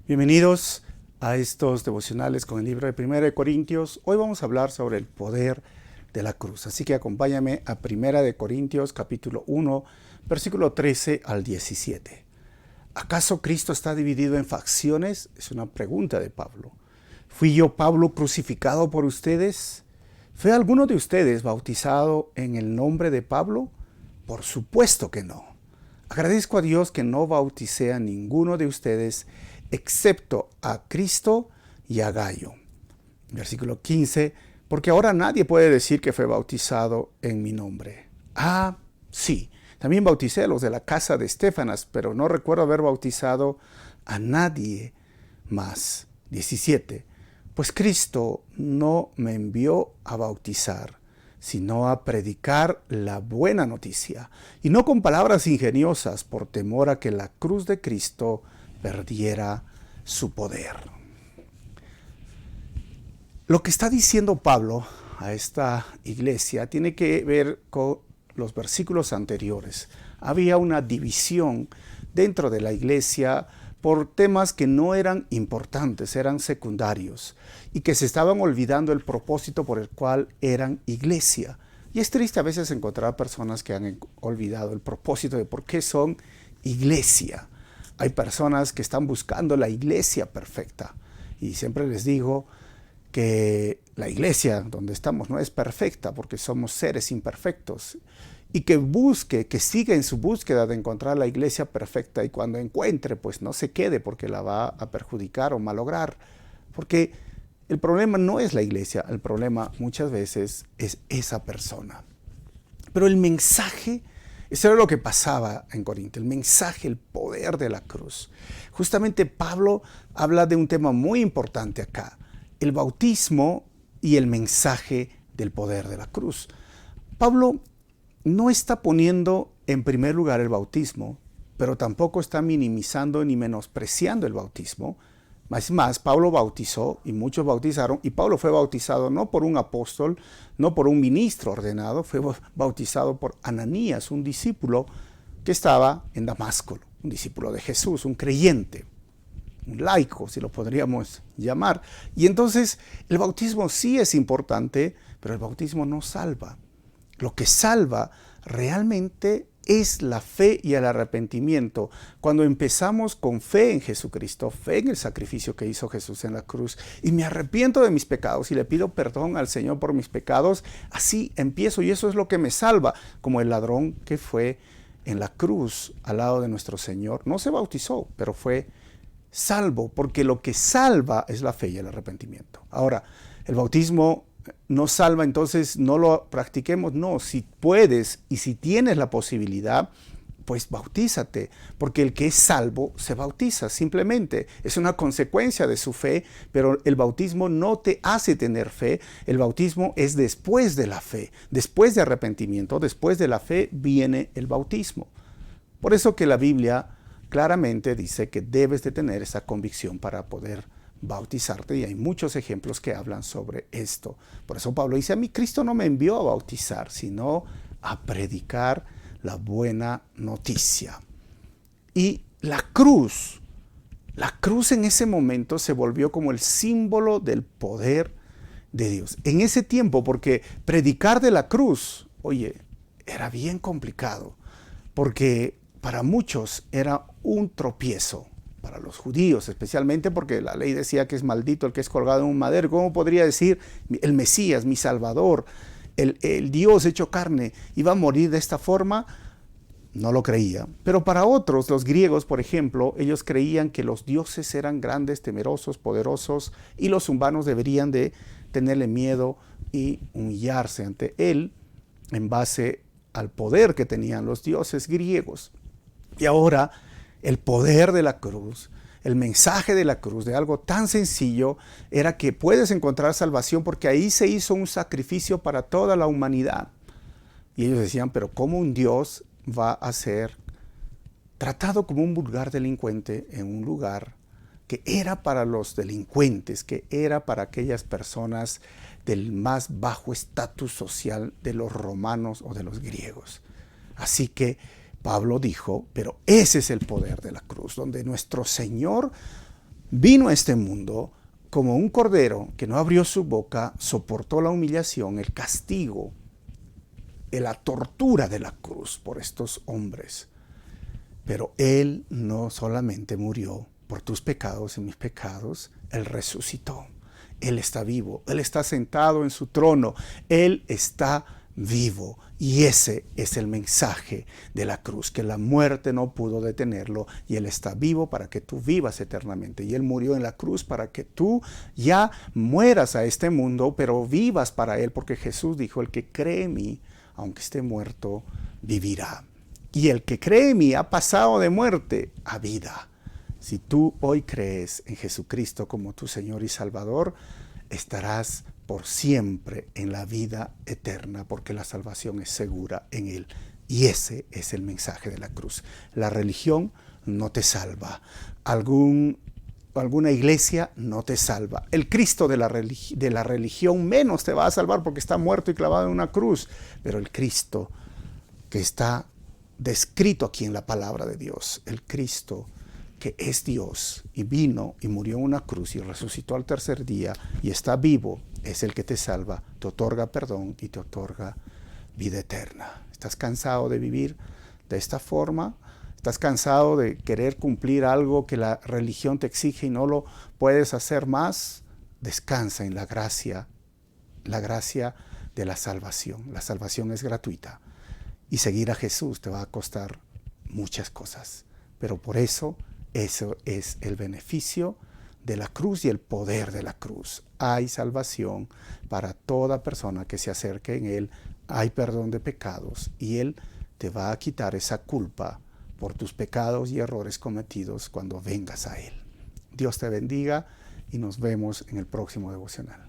Bienvenidos a estos devocionales con el libro de 1 de Corintios. Hoy vamos a hablar sobre el poder de la cruz. Así que acompáñame a 1 de Corintios capítulo 1, versículo 13 al 17. ¿Acaso Cristo está dividido en facciones? Es una pregunta de Pablo. ¿Fui yo, Pablo, crucificado por ustedes? ¿Fue alguno de ustedes bautizado en el nombre de Pablo? Por supuesto que no. Agradezco a Dios que no bauticé a ninguno de ustedes excepto a Cristo y a Gayo. Versículo 15, porque ahora nadie puede decir que fue bautizado en mi nombre. Sí, también bauticé a los de la casa de Estéfanas, pero no recuerdo haber bautizado a nadie más. 17, pues Cristo no me envió a bautizar, sino a predicar la buena noticia, y no con palabras ingeniosas, por temor a que la cruz de Cristo perdiera su poder. Lo que está diciendo Pablo a esta iglesia tiene que ver con los versículos anteriores. Había una división dentro de la iglesia por temas que no eran importantes, eran secundarios, y que se estaban olvidando el propósito por el cual eran iglesia. Y es triste a veces encontrar personas que han olvidado el propósito de por qué son iglesia. Hay personas que están buscando la iglesia perfecta, y siempre les digo que la iglesia donde estamos no es perfecta porque somos seres imperfectos, y que siga en su búsqueda de encontrar la iglesia perfecta, y cuando encuentre, pues no se quede porque la va a perjudicar o malograr, porque el problema no es la iglesia, el problema muchas veces es esa persona. Pero el mensaje, eso era lo que pasaba en Corinto, el mensaje, el poder de la cruz. Justamente Pablo habla de un tema muy importante acá, el bautismo y el mensaje del poder de la cruz. Pablo no está poniendo en primer lugar el bautismo, pero tampoco está minimizando ni menospreciando el bautismo. Es más, Pablo bautizó y muchos bautizaron, y Pablo fue bautizado no por un apóstol, no por un ministro ordenado, fue bautizado por Ananías, un discípulo que estaba en Damasco, un discípulo de Jesús, un creyente, un laico, si lo podríamos llamar. Y entonces el bautismo sí es importante, pero el bautismo no salva. Lo que salva realmente es la fe y el arrepentimiento. Cuando empezamos con fe en Jesucristo, fe en el sacrificio que hizo Jesús en la cruz, y me arrepiento de mis pecados y le pido perdón al Señor por mis pecados, así empiezo, y eso es lo que me salva, como el ladrón que fue en la cruz al lado de nuestro Señor. No se bautizó, pero fue salvo, porque lo que salva es la fe y el arrepentimiento. Ahora, el bautismo no salva, entonces no lo practiquemos. No, si puedes y si tienes la posibilidad, pues bautízate, porque el que es salvo se bautiza, simplemente es una consecuencia de su fe, pero el bautismo no te hace tener fe. El bautismo es después de la fe, después de arrepentimiento, después de la fe viene el bautismo. Por eso que la Biblia claramente dice que debes de tener esa convicción para poder bautizarte, y hay muchos ejemplos que hablan sobre esto. Por eso Pablo dice, a mí Cristo no me envió a bautizar, sino a predicar la buena noticia. Y la cruz en ese momento se volvió como el símbolo del poder de Dios. En ese tiempo, porque predicar de la cruz, oye, era bien complicado, porque para muchos era un tropiezo. Para los judíos especialmente, porque la ley decía que es maldito el que es colgado en un madero. ¿Cómo podría decir el Mesías, mi Salvador, el Dios hecho carne, iba a morir de esta forma? No lo creía. Pero para otros, los griegos, por ejemplo, ellos creían que los dioses eran grandes, temerosos, poderosos, y los humanos deberían de tenerle miedo y humillarse ante él en base al poder que tenían los dioses griegos. Y ahora el poder de la cruz, el mensaje de la cruz, de algo tan sencillo, era que puedes encontrar salvación porque ahí se hizo un sacrificio para toda la humanidad. Y ellos decían, pero ¿cómo un Dios va a ser tratado como un vulgar delincuente en un lugar que era para los delincuentes, que era para aquellas personas del más bajo estatus social de los romanos o de los griegos? Así que Pablo dijo, pero ese es el poder de la cruz, donde nuestro Señor vino a este mundo como un cordero que no abrió su boca, soportó la humillación, el castigo, la tortura de la cruz por estos hombres. Pero Él no solamente murió por tus pecados y mis pecados, Él resucitó. Él está vivo, Él está sentado en su trono, Él está vivo. Y ese es el mensaje de la cruz, que la muerte no pudo detenerlo y Él está vivo para que tú vivas eternamente. Y Él murió en la cruz para que tú ya mueras a este mundo, pero vivas para Él, porque Jesús dijo, el que cree en mí, aunque esté muerto, vivirá. Y el que cree en mí ha pasado de muerte a vida. Si tú hoy crees en Jesucristo como tu Señor y Salvador, estarás por siempre en la vida eterna, porque la salvación es segura en Él. Y ese es el mensaje de la cruz. La religión no te salva. Alguna iglesia no te salva. El Cristo de la religión menos te va a salvar, porque está muerto y clavado en una cruz. Pero el Cristo que está descrito aquí en la palabra de Dios, el Cristo que es Dios y vino y murió en una cruz y resucitó al tercer día y está vivo, es el que te salva, te otorga perdón y te otorga vida eterna. ¿Estás cansado de vivir de esta forma? ¿Estás cansado de querer cumplir algo que la religión te exige y no lo puedes hacer más? Descansa en la gracia de la salvación. La salvación es gratuita y seguir a Jesús te va a costar muchas cosas, pero por eso es el beneficio de la cruz y el poder de la cruz. Hay salvación para toda persona que se acerque en Él. Hay perdón de pecados y Él te va a quitar esa culpa por tus pecados y errores cometidos cuando vengas a Él. Dios te bendiga y nos vemos en el próximo devocional.